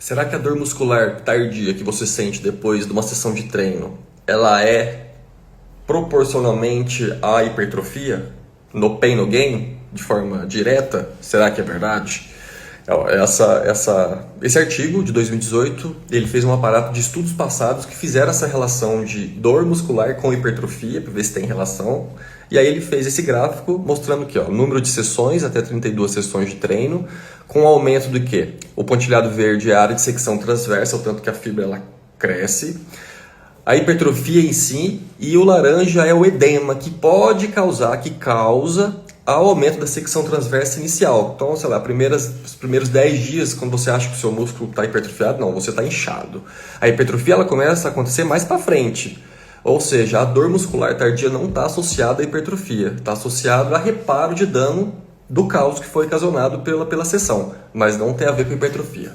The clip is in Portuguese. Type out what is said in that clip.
Será que a dor muscular tardia que você sente depois de uma sessão de treino, ela é proporcionalmente à hipertrofia? No pain, no gain? De forma direta? Será que é verdade? Esse artigo de 2018, ele fez um aparato de estudos passados que fizeram essa relação de dor muscular com hipertrofia, para ver se tem relação. E aí ele fez esse gráfico mostrando que o número de sessões, até 32 sessões de treino, com aumento do quê? O pontilhado verde é a área de secção transversa, o tanto que a fibra ela cresce. A hipertrofia em si, e o laranja é o edema, que causa ao aumento da secção transversa inicial. Então, sei lá, os primeiros 10 dias, quando você acha que o seu músculo está hipertrofiado, não, você está inchado. A hipertrofia ela começa a acontecer mais para frente. Ou seja, a dor muscular tardia não está associada à hipertrofia, está associada a reparo de dano do caos que foi ocasionado pela sessão, mas não tem a ver com hipertrofia.